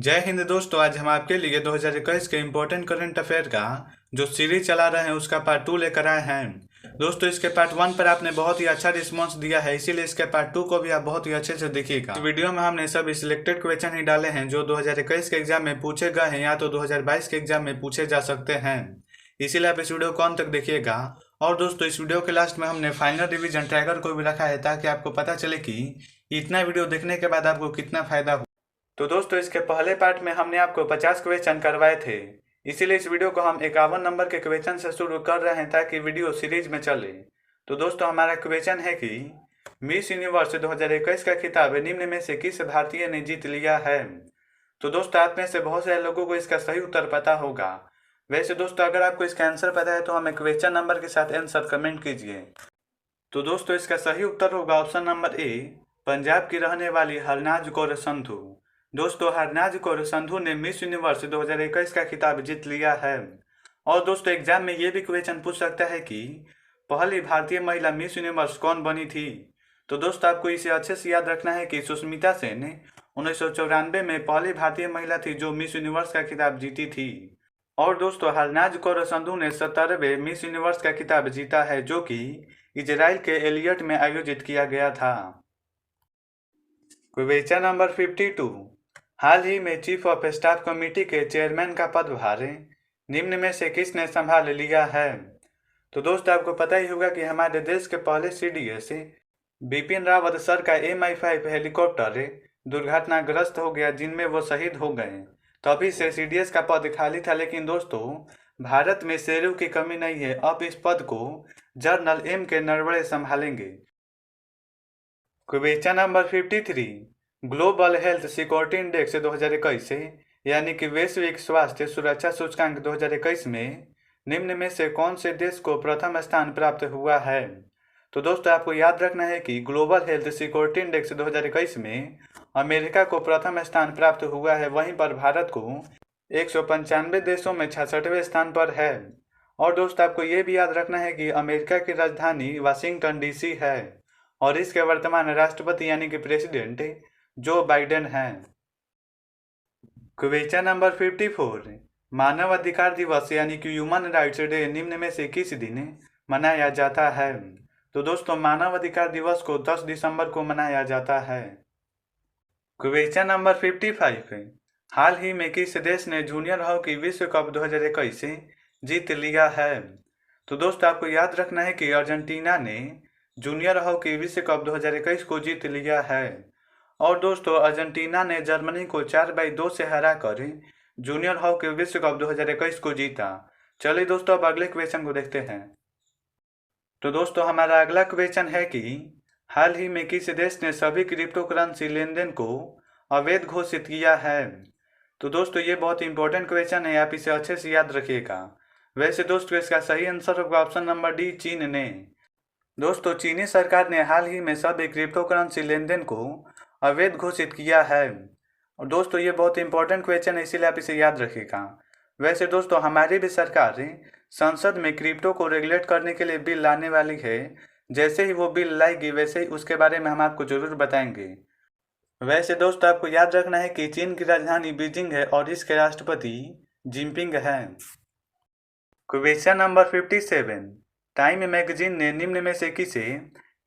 जय हिंद दोस्तों। आज हम आपके लिए 2021 के इम्पोर्टेंट करंट अफेयर का जो सीरीज चला रहे हैं उसका पार्ट 2 लेकर आए हैं। दोस्तों इसके पार्ट 1 पर आपने बहुत ही अच्छा रिस्पांस दिया है, इसीलिए इसके पार्ट 2 को भी आप बहुत ही अच्छे से देखिएगा। इस वीडियो में हमने सब सिलेक्टेड क्वेश्चन ही डाले हैं जो 2021 के एग्जाम में पूछे गए हैं या तो 2022 के एग्जाम में पूछे जा सकते हैं, इसीलिए आप इस वीडियो को अंत तक देखिएगा। और दोस्तों इस वीडियो के लास्ट में हमने फाइनल रिवीजन ट्रैकर को भी रखा है ताकि आपको पता चले कि इतना वीडियो देखने के बाद आपको कितना फायदा हो। तो दोस्तों इसके पहले पार्ट में हमने आपको 50 क्वेश्चन करवाए थे, इसीलिए इस वीडियो को हम 51 नंबर के क्वेश्चन से शुरू कर रहे हैं ताकि वीडियो सीरीज में चले। तो दोस्तों हमारा क्वेश्चन है कि मिस यूनिवर्स 2021 का खिताब निम्न में से किस भारतीय ने जीत लिया है। तो दोस्तों आप में से बहुत सारे लोगों को इसका सही उत्तर पता होगा। वैसे दोस्तों अगर आपको इसका आंसर पता है तो हमें क्वेश्चन नंबर के साथ आंसर कमेंट कीजिए। तो दोस्तों इसका सही उत्तर होगा ऑप्शन नंबर ए, पंजाब की रहने वाली हरनाज कौर संधू। दोस्तों हरनाज कौर संधू ने मिस यूनिवर्स 2021 का खिताब जीत लिया है। और दोस्तों एग्जाम में ये भी क्वेश्चन पूछ सकता है कि पहली भारतीय महिला मिस यूनिवर्स कौन बनी थी। तो दोस्तों आपको इसे अच्छे से याद रखना है कि सुष्मिता सेन 1994 में पहली भारतीय महिला थी जो मिस यूनिवर्स का खिताब जीती थी। और दोस्तों हरनाज कौर संधू ने 17वें मिस यूनिवर्स का खिताब जीता है जो कि इजराइल के एलियट में आयोजित किया गया था। क्वेश्चन नंबर 52, हाल ही में चीफ ऑफ स्टाफ कमेटी के चेयरमैन का पदभार निम्न में से किसने संभाल लिया है। तो दोस्तों आपको पता ही होगा कि हमारे देश के पहले सीडीएस बिपिन रावत सर का MI5 हेलीकॉप्टर दुर्घटनाग्रस्त हो गया जिनमें वो शहीद हो गए। तभी से सीडीएस का पद खाली था, लेकिन दोस्तों भारत में शेरों की कमी नहीं है, अब इस पद को जनरल M.K. नरवणे संभालेंगे। Question number 53, global health security index 2021 यानी कि वैश्विक स्वास्थ्य सुरक्षा सूचकांक 2021 में निम्न में से कौन से देश को प्रथम स्थान प्राप्त हुआ है। तो दोस्तों आपको याद रखना है कि ग्लोबल हेल्थ सिक्योरिटी इंडेक्स 2021 में अमेरिका को प्रथम स्थान प्राप्त हुआ है, वहीं पर भारत को 195 देशों में 66वें स्थान पर है। और दोस्तों आपको ये भी याद रखना है कि अमेरिका की राजधानी वाशिंगटन DC है और इसके वर्तमान राष्ट्रपति यानी कि प्रेसिडेंट जो बाइडेन हैं। क्वेश्चन नंबर 54, मानव अधिकार दिवस यानी कि ह्यूमन राइट्स डे निम्न में से किस दिन मनाया जाता है। तो दोस्तों मानव अधिकार दिवस को 10 दिसंबर को मनाया जाता है। क्वेश्चन नंबर 55, हाल ही में किस देश ने जूनियर हॉकी विश्व कप 2021 जीत लिया है। तो दोस्तों आपको याद रखना है कि अर्जेंटीना ने जूनियर हॉकी विश्व कप 2021 को जीत लिया है। और दोस्तों अर्जेंटीना ने जर्मनी को 4-2 से हराकर जूनियर हॉकी विश्व कप 2021 को जीता। चलिए दोस्तों अब अगले क्वेश्चन को देखते हैं। तो दोस्तों हमारा अगला क्वेश्चन है कि हाल ही में किस देश ने सभी क्रिप्टो करेंसी लेन देन को अवैध घोषित किया है। तो दोस्तों ये बहुत इंपॉर्टेंट क्वेश्चन है, आप इसे अच्छे से याद रखिएगा। वैसे दोस्तों इसका सही आंसर होगा ऑप्शन नंबर डी, चीन ने। दोस्तों चीनी सरकार ने हाल ही में सभी क्रिप्टो करेंसी लेन देन को अवैध घोषित किया है। और दोस्तों ये बहुत इंपॉर्टेंट क्वेश्चन है, इसीलिए आप इसे याद रखिएगा। वैसे दोस्तों हमारी भी सरकार संसद में क्रिप्टो को रेगुलेट करने के लिए बिल लाने वाली है। जैसे ही वो बिल लाएगी वैसे ही उसके बारे में हम आपको जरूर बताएंगे। वैसे दोस्तों आपको याद रखना है कि चीन की राजधानी बीजिंग है और इसके राष्ट्रपति जिनपिंग हैं। क्वेश्चन नंबर 57, टाइम मैगजीन ने निम्न में से किसे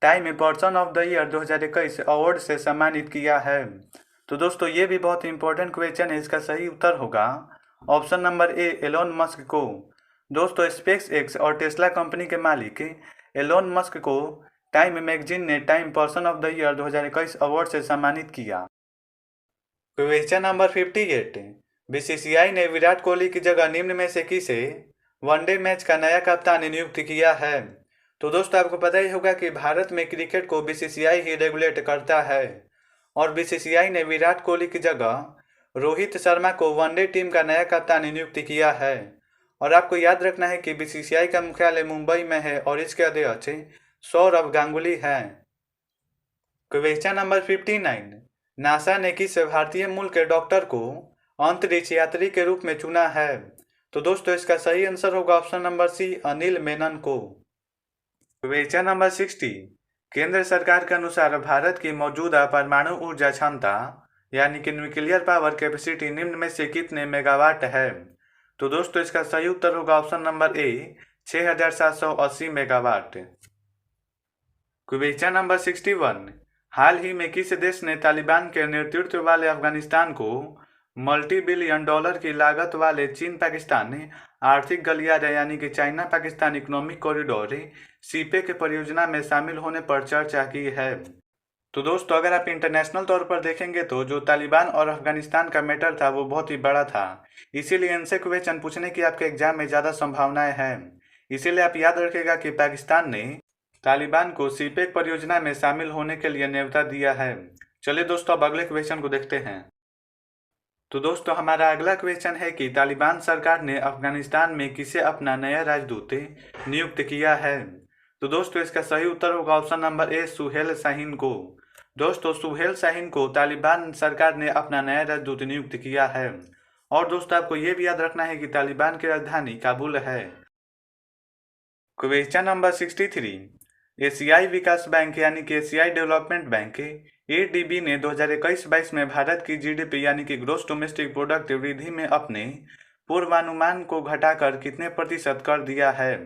time person of the year 2021 award से सम्मानित किया है। तो दोस्तों ये भी बहुत इंपॉर्टेंट क्वेश्चन है, इसका सही उत्तर होगा option number A, Elon Musk को। दोस्तों स्पेस एक्स और टेस्ला कंपनी के मालिक एलोन मस्क को टाइम मैगजीन ने Time person of the year 2021 award से सम्मानित किया। क्वेश्चन नंबर 58, BCCI ने विराट कोहली की जगह निम्न में से किसे वनडे मैच का नया कप्तान नियुक्त किया है। तो दोस्तों आपको पता ही होगा कि भारत में क्रिकेट को BCCI ही रेगुलेट करता है और BCCI ने विराट कोहली की जगह रोहित शर्मा को वनडे टीम का नया कप्तान नियुक्त किया है। और आपको याद रखना है कि BCCI का मुख्यालय मुंबई में है और इसके अध्यक्ष सौरभ गांगुली हैं। क्वेश्चन नंबर 59, नासा ने किस भारतीय मूल के डॉक्टर को अंतरिक्ष यात्री के रूप में चुना है। तो दोस्तों इसका सही आंसर होगा option number C, Anil Menon को। क्वेश्चन नंबर 60, केंद्र सरकार के अनुसार भारत की मौजूदा परमाणु ऊर्जा क्षमता यानी कि न्यूक्लियर पावर कैपेसिटी निम्न में से कितने मेगावाट है? तो दोस्तों इसका सही उत्तर होगा ऑप्शन नंबर ए 6780 मेगावाट। क्वेश्चन नंबर 61, हाल ही में किस देश ने तालिबान के नेतृत्व वाले अफगानिस्तान को मल्टी बिलियन डॉलर की लागत वाले चीन पाकिस्तान आर्थिक गलियारे यानी कि चाइना पाकिस्तान इकोनॉमिक कॉरिडोर सीपे के परियोजना में शामिल होने पर चर्चा की है? तो दोस्तों अगर आप इंटरनेशनल तौर पर देखेंगे तो जो तालिबान और अफगानिस्तान का मैटर था वो बहुत ही बड़ा था, इसीलिए इनसे क्वेश्चन पूछने की आपके एग्जाम में ज़्यादा संभावनाएं हैं। इसीलिए आप याद रखिएगा कि पाकिस्तान ने तालिबान को सीपेक परियोजना में शामिल होने के लिए न्योता दिया है। चलिए दोस्तों अब अगले क्वेश्चन को देखते हैं। तो दोस्तों हमारा अगला क्वेश्चन है कि तालिबान सरकार ने अफगानिस्तान में किसे अपना नया राजदूत नियुक्त किया है? तो दोस्तों इसका सही उत्तर होगा option number A Suhail Shaheen को। दोस्तों सुहेल शाहीन को तालिबान सरकार ने अपना नया राजदूत नियुक्त किया है। और दोस्तों आपको ये भी याद रखना है कि तालिबान की राजधानी काबुल है। क्वेश्चन नंबर 63, एशियाई विकास बैंक यानी कि एशियाई डेवलपमेंट बैंक एडीबी ने 2021-22 में भारत की जीडीपी यानी कि ग्रोस डोमेस्टिक प्रोडक्ट वृद्धि में अपने पूर्वानुमान को घटाकर कितने प्रतिशत कर दिया है?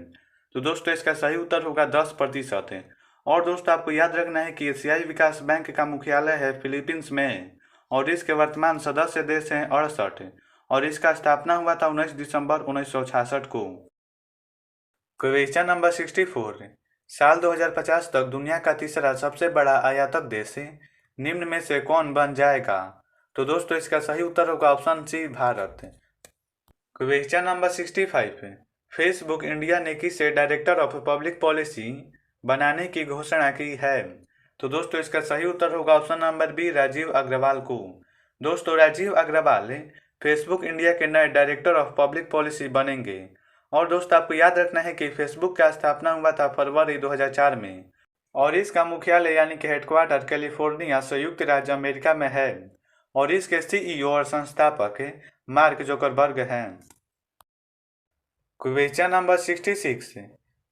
तो दोस्तों इसका सही उत्तर होगा 10%। और दोस्तों आपको याद रखना है कि एशियाई विकास बैंक का मुख्यालय है फिलीपींस में और इसके वर्तमान सदस्य देश हैं 68 और इसका स्थापना हुआ था 19 दिसंबर 1966 को। क्वेश्चन नंबर 64, साल 2050 तक दुनिया का तीसरा सबसे बड़ा आयातक देश निम्न में से कौन बन जाएगा? तो दोस्तों इसका सही उत्तर होगा option C Bharat. Question number 65, Facebook India ने किसे डायरेक्टर ऑफ पब्लिक पॉलिसी बनाने की घोषणा की है? तो दोस्तों इसका सही उत्तर होगा option number B Rajiv Agarwal को। दोस्तों राजीव अग्रवाल फेसबुक इंडिया के नए डायरेक्टर ऑफ पब्लिक पॉलिसी बनेंगे। और दोस्तों आपको याद रखना है कि फेसबुक का स्थापना हुआ था फरवरी 2004 में और इसका मुख्यालय यानी कि हेडक्वार्टर कैलिफोर्निया संयुक्त राज्य अमेरिका में है और इसके सीईओ और संस्थापक मार्क जुकरबर्ग हैं। क्वेश्चन नंबर 66,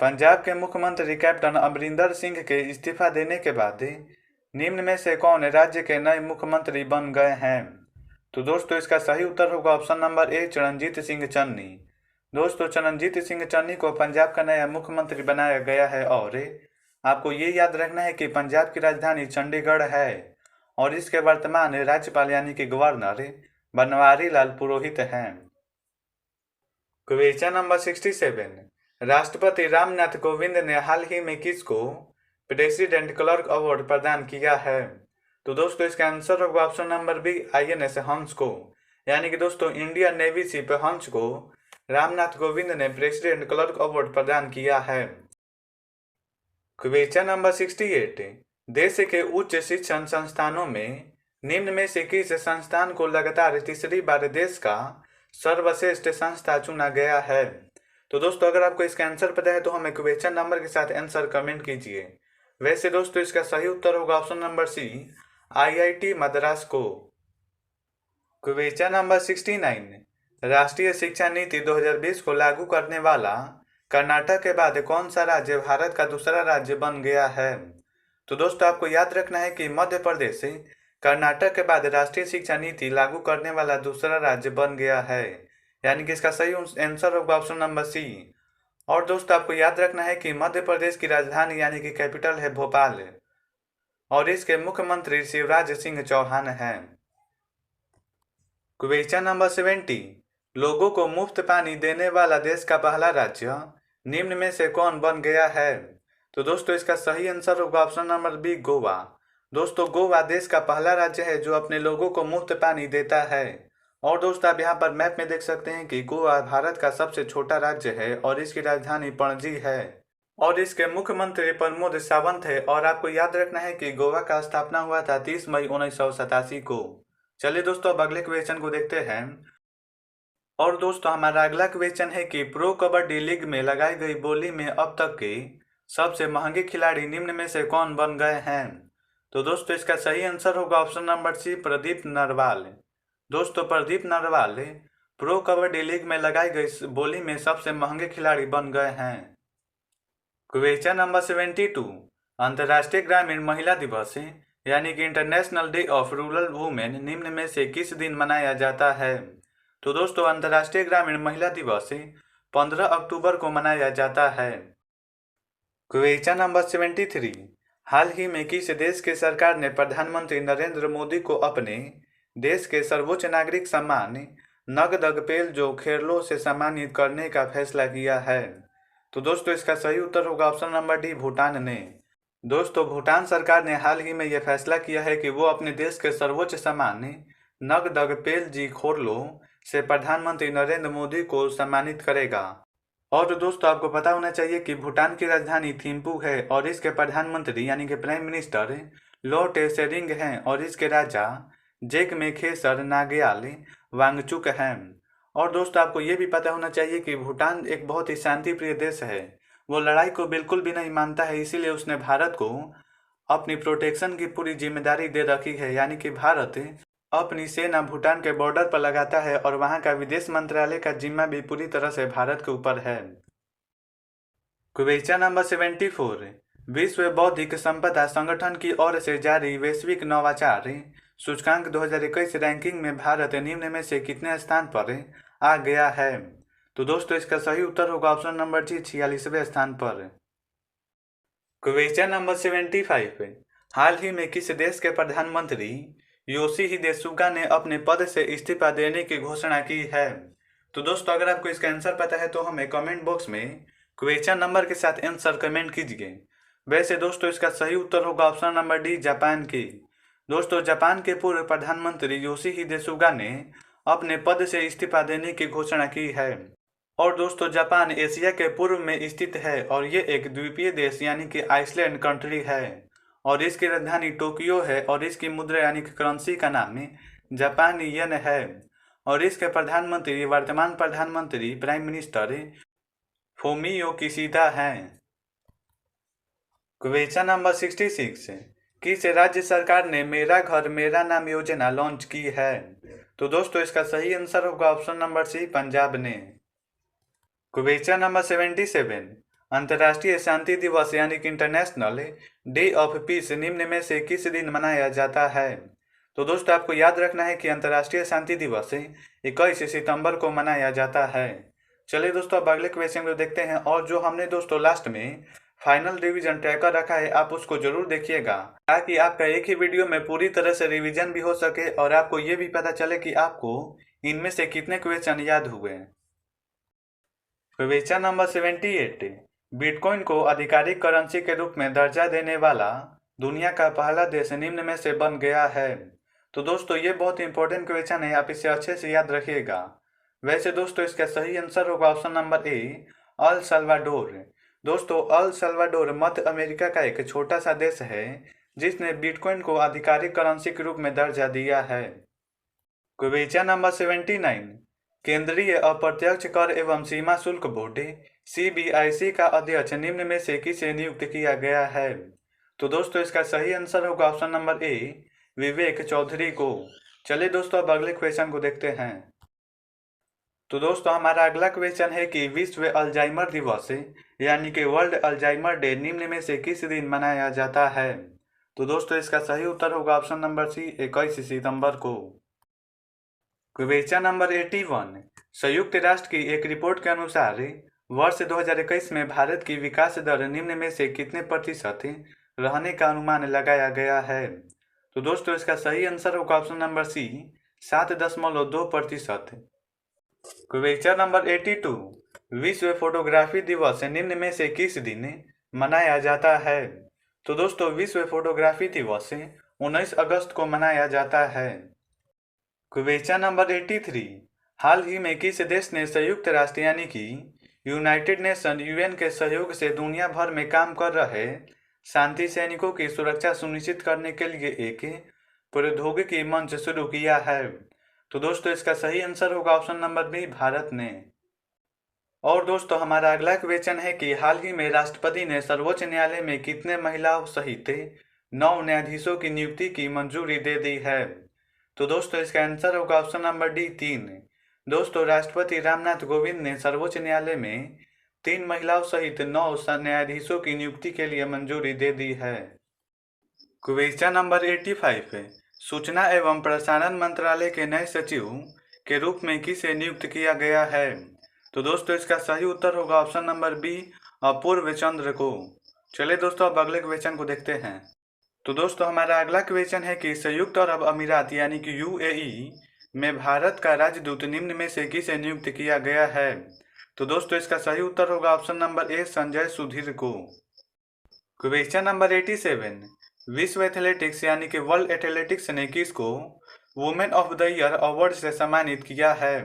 पंजाब के मुख्यमंत्री कैप्टन अमरिंदर सिंह के इस्तीफा देने के बाद निम्न में से कौन राज्य के नए मुख्यमंत्री बन गए हैं? तो दोस्तों इसका सही उत्तर होगा ऑप्शन नंबर ए चरणजीत सिंह चन्नी। दोस्तों चरणजीत सिंह चन्नी को पंजाब का नया मुख्यमंत्री बनाया गया है और आपको ये याद रखना है कि पंजाब की राजधानी चंडीगढ़ है और इसके वर्तमान राज्यपाल यानी कि गवर्नर बनवारी लाल पुरोहित हैं। क्वेश्चन नंबर 67, राष्ट्रपति रामनाथ कोविंद ने हाल ही में किसको प्रेसिडेंट क्लर्क अवार्ड प्रदान किया है? तो दोस्तों इसका आंसर होगा ऑप्शन नंबर बी INS हंस को। यानी कि दोस्तों इंडियन नेवी शिप हंस को रामनाथ कोविंद ने प्रेसिडेंट क्लर्क अवार्ड प्रदान किया है। क्वेश्चन नंबर 68, देश के उच्च शिक्षण संस्थानों में निम्न में से किस संस्थान को लगातार तीसरी बार देश का सर्वश्रेष्ठ संस्था चुना गया है? तो दोस्तों अगर आपको इसका आंसर पता है तो हमें क्वेश्चन नंबर के साथ आंसर कमेंट कीजिए। वैसे दोस्तों इसका सही उत्तर होगा option number C IIT Madras को। क्वेश्चन नंबर 69, राष्ट्रीय शिक्षा नीति 2020 को लागू करने वाला कर्नाटक के बाद कौन सा राज्य भारत का दूसरा राज्य बन गया है? तो दोस्तों आपको याद रखना है कि मध्य प्रदेश कर्नाटक के बाद राष्ट्रीय शिक्षा नीति लागू करने वाला दूसरा राज्य बन गया है। यानी कि इसका सही आंसर होगा ऑप्शन नंबर सी। और दोस्तों आपको याद रखना है कि मध्य प्रदेश की राजधानी यानी कि कैपिटल है भोपाल और इसके मुख्यमंत्री शिवराज सिंह चौहान हैं। क्वेश्चन नंबर 70, लोगों को मुफ्त पानी देने वाला देश का पहला राज्य निम्न में से कौन बन गया है? तो दोस्तों इसका सही आंसर होगा ऑप्शन नंबर बी गोवा। दोस्तों गोवा देश का पहला राज्य है जो अपने लोगों को मुफ्त पानी देता है। और दोस्तों आप यहाँ पर मैप में देख सकते हैं कि गोवा भारत का सबसे छोटा राज्य है और इसकी राजधानी पणजी है और इसके मुख्यमंत्री प्रमोद सावंत है। और आपको याद रखना है कि गोवा का स्थापना हुआ था 30 मई 1987 को। चलिए दोस्तों अब अगले क्वेश्चन को देखते हैं। और दोस्तों हमारा अगला क्वेश्चन है कि प्रो कबड्डी लीग में लगाई गई बोली में अब तक के सबसे महंगे खिलाड़ी निम्न में से कौन बन गए हैं? तो दोस्तों इसका सही आंसर होगा option number C Pradeep Narwal. दोस्तों प्रदीप नरवाल प्रो कबड्डी लीग में लगाई गई बोली में सबसे महंगे खिलाड़ी बन गए हैं। क्वेश्चन नंबर 72, अंतर्राष्ट्रीय ग्रामीण महिला दिवस यानी कि international day of rural women निम्न में से किस दिन मनाया जाता है? तो दोस्तों अंतर्राष्ट्रीय ग्रामीण महिला दिवस 15 अक्टूबर को मनाया जाता है। Question number 73। हाल ही में किस देश के सरकार ने प्रधानमंत्री नरेंद्र मोदी को अपने देश के सर्वोच्च नागरिक सम्मान नगदग पेलजो खेरलो से सम्मानित करने का फैसला किया है? तो दोस्तों इसका सही उत्तर होगा ऑप्शन नंबर डी, भूटान ने। दोस्तों भूटान सरकार ने हाल ही में यह फैसला किया है कि वो अपने देश के सर्वोच्च सम्मान नगदग पेलजी खोरलो से प्रधानमंत्री नरेंद्र मोदी को सम्मानित करेगा। और दोस्तों आपको पता होना चाहिए कि भूटान की राजधानी थिम्पू है और इसके प्रधानमंत्री यानी कि प्राइम मिनिस्टर लोटे शेरिंग हैं और इसके राजा जेकमेखेसर नामग्याल वांगचुक हैं। और दोस्तों आपको ये भी पता होना चाहिए कि भूटान एक बहुत ही शांति प्रिय देश है, वो लड़ाई को बिल्कुल भी नहीं मानता है, इसीलिए उसने भारत को अपनी प्रोटेक्शन की पूरी जिम्मेदारी दे रखी है। यानी कि भारत अपनी सेना भूटान के बॉर्डर पर लगाता है और वहां का विदेश मंत्रालय का जिम्मा भी पूरी तरह से भारत के ऊपर है। Question number 74। विश्व बौद्धिक संपदा संगठन की ओर से जारी वैश्विक नवाचार सूचकांक 2021 रैंकिंग में भारत निम्न में से कितने स्थान पर आ गया है? तो दोस्तों इसका सही उत्तर होगा ऑप्शन नंबर जी, 46वें स्थान पर। Question number 75। हाल ही में किस देश के प्रधानमंत्री योशिहिदे सुगा ने अपने पद से इस्तीफा देने की घोषणा की है? तो दोस्तों अगर आपको इसका आंसर पता है तो हमें कमेंट बॉक्स में क्वेश्चन नंबर के साथ आंसर कमेंट कीजिए। वैसे दोस्तों इसका सही उत्तर होगा ऑप्शन नंबर डी, जापान की। दोस्तों जापान के पूर्व प्रधानमंत्री योशिहिदे सुगा ने अपने पद से इस्तीफा देने की घोषणा की है। और दोस्तों जापान एशिया के पूर्व में स्थित है और ये एक द्वीपीय देश यानी कि आइसलैंड कंट्री है और इसकी राजधानी टोक्यो है और इसकी मुद्रा यानी कि करेंसी का नाम जापानी येन है और इसके प्रधानमंत्री वर्तमान प्रधानमंत्री प्राइम मिनिस्टर फुमियो किशिदा हैं। Question number 66। किस राज्य सरकार ने मेरा घर मेरा नाम योजना लॉन्च की है? तो दोस्तों इसका सही आंसर होगा ऑप्शन नंबर सी, पंजाब ने। Question number 77। अंतर्राष्ट्रीय शांति दिवस यानी कि इंटरनेशनल डे ऑफ पीस निम्न में से किस दिन मनाया जाता है? तो दोस्तों आपको याद रखना है कि अंतर्राष्ट्रीय शांति दिवस 21 सितंबर को मनाया जाता है। चलिए दोस्तों अब अगले क्वेश्चन को देखते हैं और जो हमने दोस्तों लास्ट में फाइनल रिवीजन तय कर रखा है आप उसको जरूर देखिएगा ताकि आपका एक ही वीडियो में पूरी तरह से रिवीजन भी हो सके और आपको ये भी पता चले कि आपको इनमें से कितने क्वेश्चन याद हुए। Question number 78। बिटकॉइन को आधिकारिक करेंसी के रूप में दर्जा देने वाला दुनिया का पहला देश निम्न में से बन गया है? तो दोस्तों ये बहुत इंपॉर्टेंट क्वेश्चन है, आप इसे अच्छे से याद रखिएगा। वैसे दोस्तों इसका सही आंसर होगा ऑप्शन नंबर ए, अल सल्वाडोर। दोस्तों अल सल्वाडोर मध्य अमेरिका का एक छोटा सा देश है जिसने बिटकॉइन को आधिकारिक करेंसी के रूप में दर्जा दिया है। Question number 79। केंद्रीय अप्रत्यक्ष कर एवं सीमा शुल्क बोर्ड CBIC का अध्यक्ष निम्न में से किसे नियुक्त किया गया है? तो दोस्तों इसका सही आंसर होगा ऑप्शन नंबर ए, विवेक चौधरी को। चलिए दोस्तों अब अगले क्वेश्चन को देखते हैं। तो दोस्तों हमारा अगला क्वेश्चन है कि विश्व अल्जाइमर दिवस यानी कि वर्ल्ड अल्जाइमर डे निम्न में से किस दिन मनाया जाता है? तो दोस्तों इसका सही उत्तर होगा ऑप्शन नंबर सी, 21 सितंबर को। Question number 81। संयुक्त राष्ट्र की एक रिपोर्ट के अनुसार वर्ष 2021 में भारत की विकास दर निम्न में से कितने प्रतिशत रहने का अनुमान लगाया गया है? तो दोस्तों इसका सही आंसर होगा option number C, 7.2%। Question number 82। विश्व फोटोग्राफी दिवस निम्न में से किस दिन मनाया जाता है? तो दोस्तों विश्व फोटोग्राफी दिवस 19 अगस्त को मनाया जाता है। Question number 83। हाल ही में किस देश ने संयुक्त राष्ट्र यानी कि यूनाइटेड नेशन UN के सहयोग से दुनिया भर में काम कर रहे शांति सैनिकों की सुरक्षा सुनिश्चित करने के लिए एक प्रौद्योगिकी मंच शुरू किया है? तो दोस्तों इसका सही आंसर होगा ऑप्शन नंबर बी, भारत ने। और दोस्तों हमारा अगला क्वेश्चन है कि हाल ही में राष्ट्रपति ने सर्वोच्च न्यायालय में कितने महिलाओं सहित 9 न्यायाधीशों की नियुक्ति की मंजूरी दे दी है? तो दोस्तों इसका आंसर होगा ऑप्शन नंबर डी, 3। दोस्तों राष्ट्रपति रामनाथ कोविंद ने सर्वोच्च न्यायालय में 3 महिलाओं सहित 9 न्यायाधीशों की नियुक्ति के लिए मंजूरी दे दी है। क्वेश्चन नंबर 85 है, सूचना एवं प्रसारण मंत्रालय के नए सचिव के रूप में किसे नियुक्त किया गया है? तो दोस्तों इसका सही उत्तर होगा ऑप्शन नंबर बी, अपूर्व चंद्र को। चलिए दोस्तों अब अगले क्वेश्चन को देखते हैं। तो दोस्तों हमारा अगला क्वेश्चन है कि संयुक्त अरब अमीरात यानी कि यूएई में भारत का राजदूत निम्न में से किसे नियुक्त किया गया है? तो दोस्तों इसका सही उत्तर होगा option number A, Sanjay Sudhir को। क्वेश्चन नंबर 87, विश्व एथलेटिक्स यानी कि वर्ल्ड एथलेटिक्स ने किसको women of the year award से सम्मानित किया है?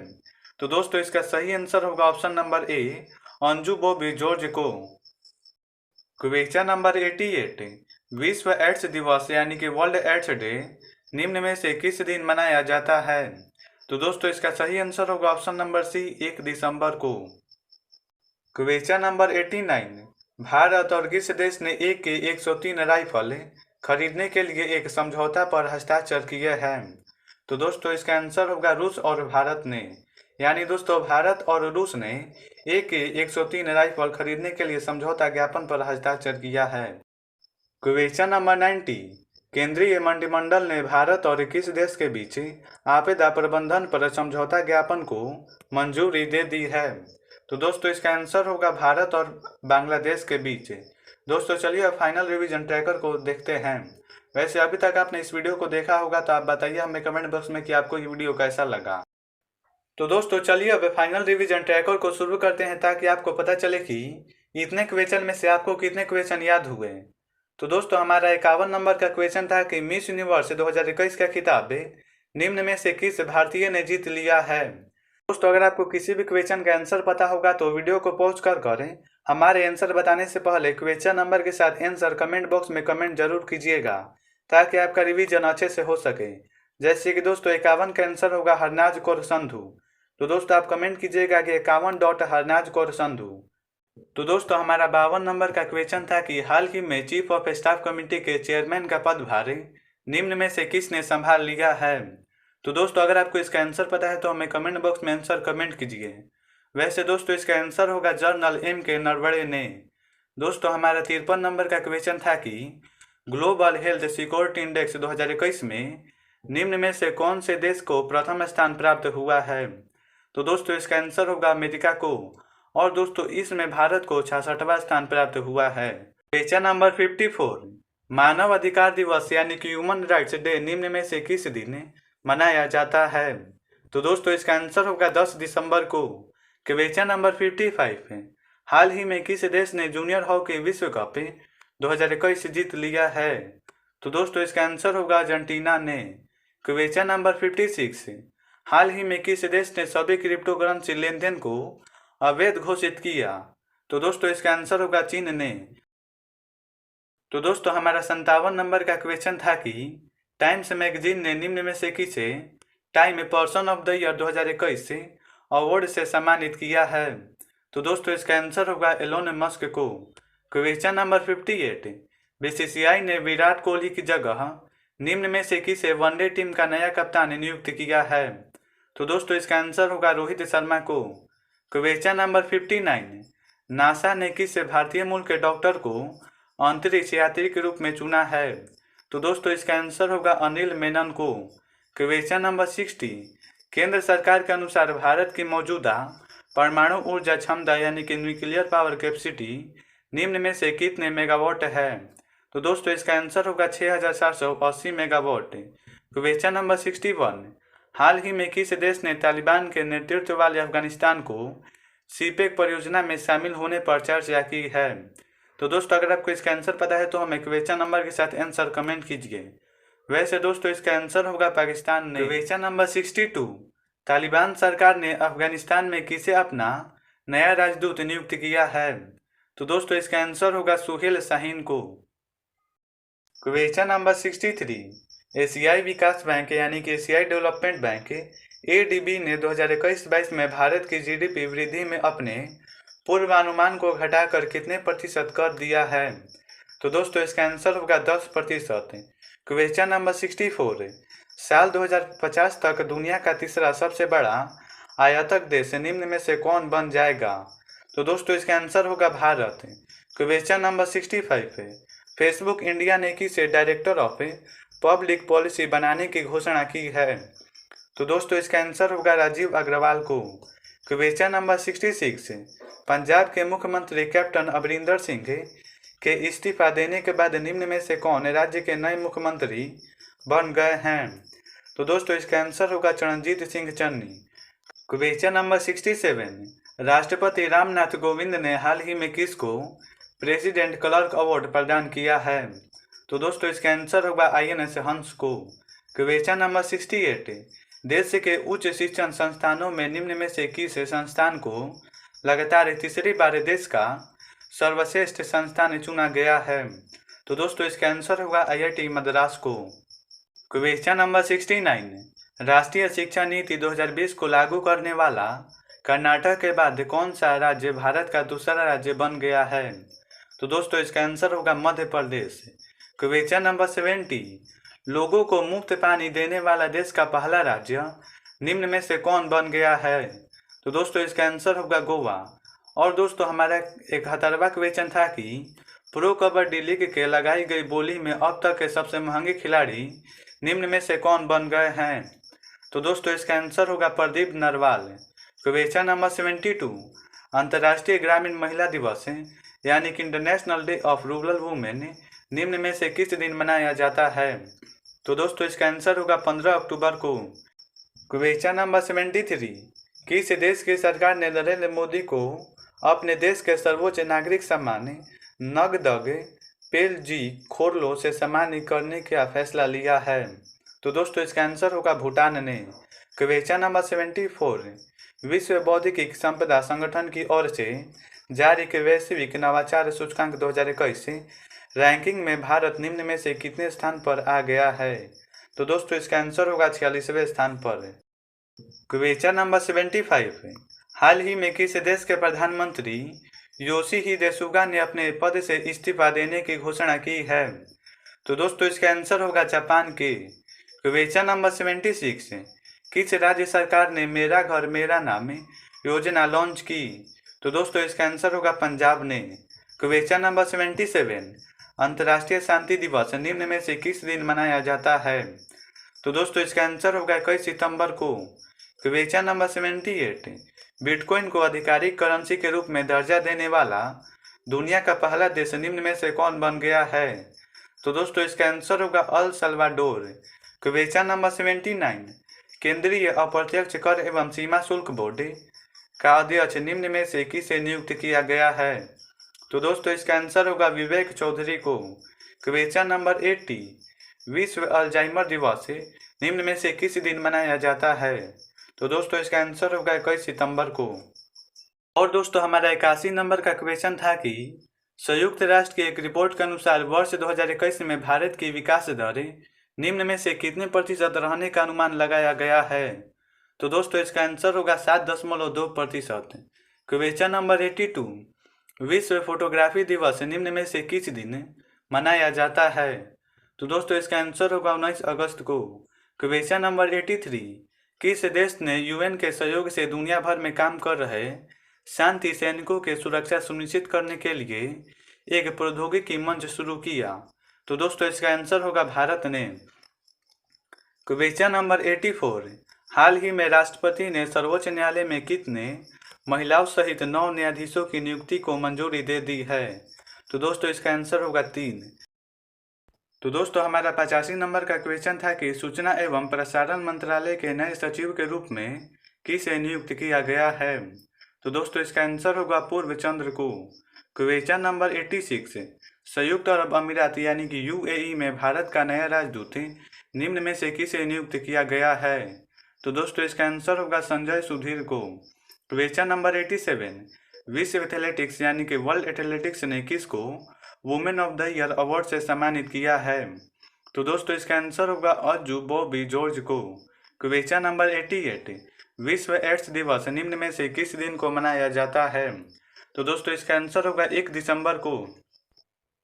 तो दोस्तों इसका सही आंसर होगा ऑप्शन नंबर ए, अंजू बॉबी जॉर्ज को। क्वेश्चन नंबर 88, विश्व एड्स दिवस यानी कि वर्ल्ड एड्स डे निम्न में से किस दिन मनाया जाता है? तो दोस्तों इसका सही आंसर होगा ऑप्शन नंबर सी, 1 दिसंबर को। क्वेश्चन नंबर 89, भारत और किस देश ने AK-103 राइफल खरीदने के लिए एक समझौता पर हस्ताक्षर किए हैं? तो दोस्तों इसका आंसर होगा रूस और भारत ने, यानी दोस्तों भारत और रूस ने AK-103 राइफल खरीदने के लिए समझौता ज्ञापन पर हस्ताक्षर किया है। क्वेश्चन नंबर 90, केंद्रीय मंत्रिमंडल ने भारत और किस देश के बीच आपदा प्रबंधन पर समझौता ज्ञापन को मंजूरी दे दी है? तो दोस्तों इसका आंसर होगा भारत और बांग्लादेश के बीच। दोस्तों चलिए अब फाइनल रिवीजन ट्रैकर को देखते हैं। वैसे अभी तक आपने इस वीडियो को देखा होगा तो आप बताइए हमें कमेंट बॉक्स में कि आपको ये वीडियो कैसा लगा। तो दोस्तों चलिए अब फाइनल रिवीजन ट्रैकर को शुरू करते हैं ताकि आपको पता चले कि इतने क्वेश्चन में से आपको कितने क्वेश्चन याद हुए। तो दोस्तों हमारा 51 नंबर का क्वेश्चन था कि मिस यूनिवर्स 2021 का खिताब निम्न में से किस भारतीय ने जीत लिया है? दोस्तों अगर आपको किसी भी क्वेश्चन का आंसर पता होगा तो वीडियो को पॉज कर करें। हमारे आंसर बताने से पहले क्वेश्चन नंबर के साथ आंसर कमेंट बॉक्स में कमेंट जरूर कीजिएगा ताकि आपका रिवीजन अच्छे से हो सके। जैसे कि दोस्तों 51 का आंसर होगा हरनाज कौर संधू। तो दोस्तों आप कमेंट कीजिएगा कि 51 हरनाज कौर संधू। तो दोस्तों हमारा 52 नंबर का क्वेश्चन था कि हाल ही में चीफ ऑफ स्टाफ कमेटी के चेयरमैन का पदभार निम्न में से किसने संभाल लिया है? तो दोस्तों अगर आपको इसका आंसर पता है तो हमें कमेंट बॉक्स में आंसर कमेंट कीजिए। वैसे दोस्तों इसका आंसर होगा जनरल MK नरवणे ने। दोस्तों हमारा 53 नंबर का क्वेश्चन था कि ग्लोबल हेल्थ सिक्योरिटी इंडेक्स 2021 में निम्न में से कौन से देश को प्रथम स्थान प्राप्त हुआ है? तो दोस्तों इसका आंसर होगा अमेरिका को, और दोस्तों इसमें भारत को 66वां स्थान प्राप्त हुआ है। क्वेश्चन नंबर 54, मानव अधिकार दिवस यानी कि ह्यूमन राइट्स डे निम्न में से किस दिन मनाया जाता है? तो दोस्तों इसका आंसर होगा 10 दिसंबर को। क्वेश्चन नंबर 55, हाल ही में किस देश ने जूनियर हॉकी विश्व कप 2021 जीत लिया है? तो दोस्तों इसका आंसर होगा अर्जेंटीना ने। क्वेश्चन नंबर 56, हाल ही में किस देश ने सभी क्रिप्टो करेंसी लेन देन को अवैध घोषित किया? तो दोस्तों इसका आंसर होगा चीन ने। तो दोस्तों हमारा 57 नंबर का क्वेश्चन था कि टाइम्स मैगजीन ने निम्न में से किसे time person of the year 2021 award से सम्मानित किया है? तो दोस्तों इसका आंसर होगा एलोन मस्क को। क्वेश्चन नंबर 58, BCCI ने विराट कोहली की जगह निम्न में से किसे वनडे टीम का नया कप्तान नियुक्त किया है? तो दोस्तों इसका आंसर होगा रोहित शर्मा को। क्वेश्चन नंबर 59, नासा ने किस भारतीय मूल के डॉक्टर को अंतरिक्ष यात्री के रूप में चुना है? तो दोस्तों इसका आंसर होगा अनिल मेनन को। क्वेश्चन नंबर 60, केंद्र सरकार के अनुसार भारत की मौजूदा परमाणु ऊर्जा क्षमता यानी कि न्यूक्लियर पावर कैपेसिटी निम्न में से कितने मेगावाट है? तो दोस्तों इसका आंसर होगा 6480 मेगावाट। क्वेश्चन नंबर 61, हाल ही में किस देश ने तालिबान के नेतृत्व वाले अफगानिस्तान को सीपेक परियोजना में शामिल होने पर चर्चा की है? तो दोस्तों अगर आपको इसका आंसर पता है तो हमें क्वेश्चन नंबर के साथ आंसर कमेंट कीजिए। वैसे दोस्तों इसका आंसर होगा पाकिस्तान ने। क्वेश्चन नंबर 62, तालिबान सरकार ने अफगानिस्तान में किसे अपना नया राजदूत नियुक्त किया है? तो दोस्तों इसका आंसर होगा सुहेल शाहीन को। क्वेश्चन नंबर 63, एशियाई विकास बैंक यानी कि एशियाई डेवलपमेंट बैंक ADB ने 2021-22 में भारत की GDP वृद्धि में अपने पूर्वानुमान को घटाकर कितने प्रतिशत कर दिया है? तो दोस्तों इसका आंसर होगा 10%। क्वेश्चन नंबर 64, साल 2050 तक दुनिया का तीसरा सबसे बड़ा आयातक देश निम्न में से कौन बन जाएगा? तो दोस्तों इसका आंसर होगा Bharat. Question number 65, Facebook India ने किसे डायरेक्टर ऑफ पब्लिक पॉलिसी बनाने की घोषणा की है? तो दोस्तों इसका आंसर होगा राजीव अग्रवाल को। क्वेश्चन नंबर 66, पंजाब के मुख्यमंत्री कैप्टन अमरिंदर सिंह के इस्तीफा देने के बाद निम्न में से कौन राज्य के नए मुख्यमंत्री बन गए हैं? तो दोस्तों इसका आंसर होगा चरणजीत सिंह चन्नी। क्वेश्चन नंबर 67, राष्ट्रपति रामनाथ कोविंद ने हाल ही में किसको प्रेसिडेंट क्लर्क अवार्ड प्रदान किया है? तो दोस्तों इसका आंसर होगा INS हंस को। क्वेश्चन नंबर 68, देश के उच्च शिक्षण संस्थानों में निम्न में से किस संस्थान को लगातार तीसरी बार देश का सर्वश्रेष्ठ संस्थान चुना गया है? तो दोस्तों इसका आंसर होगा IIT मद्रास को। क्वेश्चन नंबर 69, राष्ट्रीय शिक्षा नीति 2020 को लागू करने वाला कर्नाटक के बाद कौन सा राज्य भारत का दूसरा राज्य बन गया है? तो दोस्तों इसका आंसर होगा मध्य प्रदेश। क्वेश्चन नंबर 70, लोगों को मुफ्त पानी देने वाला देश का पहला राज्य निम्न में से कौन बन गया है? तो दोस्तों इसका आंसर होगा गोवा। और दोस्तों हमारा 71वां क्वेश्चन था कि प्रो कबड्डी लीग के लगाई गई बोली में अब तक के सबसे महंगे खिलाड़ी निम्न में से कौन बन गए हैं? तो दोस्तों इसका आंसर होगा प्रदीप नरवाल। क्वेश्चन नंबर 72, अंतर्राष्ट्रीय ग्रामीण महिला दिवस यानी कि international day of rural women निम्न में से किस दिन मनाया जाता है? तो दोस्तों इसका आंसर होगा 15 अक्टूबर को। क्वेश्चन नंबर 73, किस देश की सरकार ने नरेंद्र मोदी को अपने देश के सर्वोच्च नागरिक सम्मान नगदग पेलजी खोरलो से सम्मानित करने का फैसला लिया है? तो दोस्तों इसका आंसर होगा भूटान ने। क्वेश्चन नंबर 74, विश्व बौद्धिक संपदा संगठन की ओर से जारी के वैश्विक नवाचार सूचकांक 2021 रैंकिंग में भारत निम्न में से कितने स्थान पर आ गया है? तो दोस्तों इसका आंसर होगा 46वें स्थान पर। क्वेश्चन नंबर 75, हाल ही में किस देश के प्रधानमंत्री योशिहिदे सुगा ने अपने पद से इस्तीफा देने की घोषणा की है? तो दोस्तों इसका आंसर होगा जापान के। क्वेश्चन नंबर 76, किस राज्य सरकार ने मेरा घर मेरा नाम योजना लॉन्च की? तो दोस्तों इसका आंसर होगा पंजाब ने। क्वेश्चन नंबर 77, अंतर्राष्ट्रीय शांति दिवस निम्न में से किस दिन मनाया जाता है? तो दोस्तों इसका आंसर होगा 21 सितंबर को। क्वेश्चन नंबर 78, बिटकॉइन को आधिकारिक करेंसी के रूप में दर्जा देने वाला दुनिया का पहला देश निम्न में से कौन बन गया है? तो दोस्तों इसका आंसर होगा अल सल्वाडोर। क्वेश्चन नंबर 79, केंद्रीय अप्रत्यक्ष कर एवं सीमा शुल्क बोर्ड का अध्यक्ष निम्न में से किसे नियुक्त किया गया है? तो दोस्तों इसका आंसर होगा विवेक चौधरी को। क्वेश्चन नंबर 80, विश्व अल्जाइमर दिवस निम्न में से किस दिन मनाया जाता है? तो दोस्तों इसका आंसर होगा 21 सितंबर को। और दोस्तों हमारा 81 नंबर का क्वेश्चन था कि संयुक्त राष्ट्र की एक रिपोर्ट के अनुसार वर्ष 2021 में भारत की विकास दर निम्न में से कितने प्रतिशत रहने का अनुमान लगाया गया है? तो दोस्तों इसका आंसर होगा 7.2%। क्वेश्चन नंबर 82, विश्व फोटोग्राफी दिवस निम्न में से किस दिन मनाया जाता है? तो दोस्तों इसका आंसर होगा 19 अगस्त को। क्वेश्चन नंबर 83, किस देश ने UN के सहयोग से दुनिया भर में काम कर रहे शांति सैनिकों के सुरक्षा सुनिश्चित करने के लिए एक प्रौद्योगिकी मंच शुरू किया? तो दोस्तों इसका आंसर होगा भारत ने। क्वेश्चन नंबर 84, हाल ही में राष्ट्रपति ने सर्वोच्च न्यायालय में कितने महिलाओं सहित 9 न्यायाधीशों की नियुक्ति को मंजूरी दे दी है? तो दोस्तों इसका आंसर होगा 3। तो दोस्तों हमारा 85 नंबर का क्वेश्चन था कि सूचना एवं प्रसारण मंत्रालय के नए सचिव के रूप में किसे नियुक्त किया गया है? तो दोस्तों इसका आंसर होगा पूर्व चंद्र को। क्वेश्चन नंबर 86, संयुक्त अरब अमीरात यानी कि UAE में भारत का नया राजदूत निम्न में से किसे नियुक्त किया गया है? तो दोस्तों इसका आंसर होगा संजय सुधीर को। क्वेश्चन नंबर 87, विश्व एथलेटिक्स यानी कि वर्ल्ड एथलेटिक्स ने किसको women of the year award से सम्मानित किया है? तो दोस्तों इसका आंसर होगा अज्जू बॉबी जॉर्ज को। क्वेश्चन नंबर 88, विश्व एड्स दिवस निम्न में से किस दिन को मनाया जाता है? तो दोस्तों इसका आंसर होगा 1 दिसंबर को।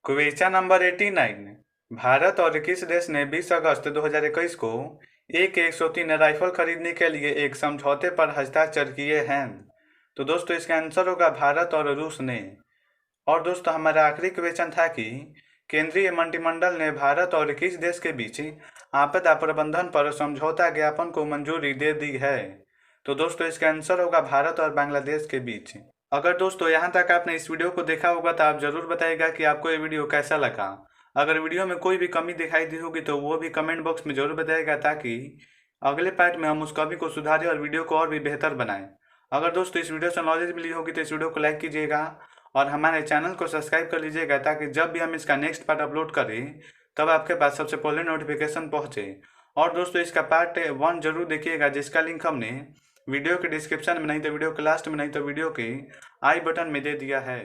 क्वेश्चन नंबर 89, भारत और किस देश ने 20 अगस्त 2021 को AK-103 राइफल खरीदने के लिए एक समझौते पर हस्ताक्षर किए हैं? तो दोस्तों इसका आंसर होगा भारत और रूस ने। और दोस्तों हमारा आखिरी क्वेश्चन था कि केंद्रीय मंत्रिमंडल ने भारत और किस देश के बीच आपदा प्रबंधन पर समझौता ज्ञापन को मंजूरी दे दी है? तो दोस्तों इसका आंसर होगा भारत और बांग्लादेश के बीच। अगर दोस्तों यहाँ तक आपने इस वीडियो को देखा होगा तो आप जरूर बताइएगा कि आपको ये वीडियो कैसा लगा। अगर वीडियो में कोई भी कमी दिखाई दी होगी तो वो भी कमेंट बॉक्स में जरूर बताइएगा, ताकि अगले पार्ट में हम उस कमी को सुधारें और वीडियो को और भी बेहतर बनाएं। अगर दोस्तों इस वीडियो से नॉलेज मिली होगी तो इस वीडियो को लाइक कीजिएगा और हमारे चैनल को सब्सक्राइब कर लीजिएगा, ताकि जब भी हम इसका नेक्स्ट पार्ट अपलोड करें तब आपके पास सबसे पहले नोटिफिकेशन पहुंचे। और दोस्तों इसका पार्ट 1 जरूर देखिएगा, जिसका लिंक हमने वीडियो के डिस्क्रिप्शन में नहीं तो वीडियो के लास्ट में नहीं तो वीडियो के आई बटन में दे दिया है।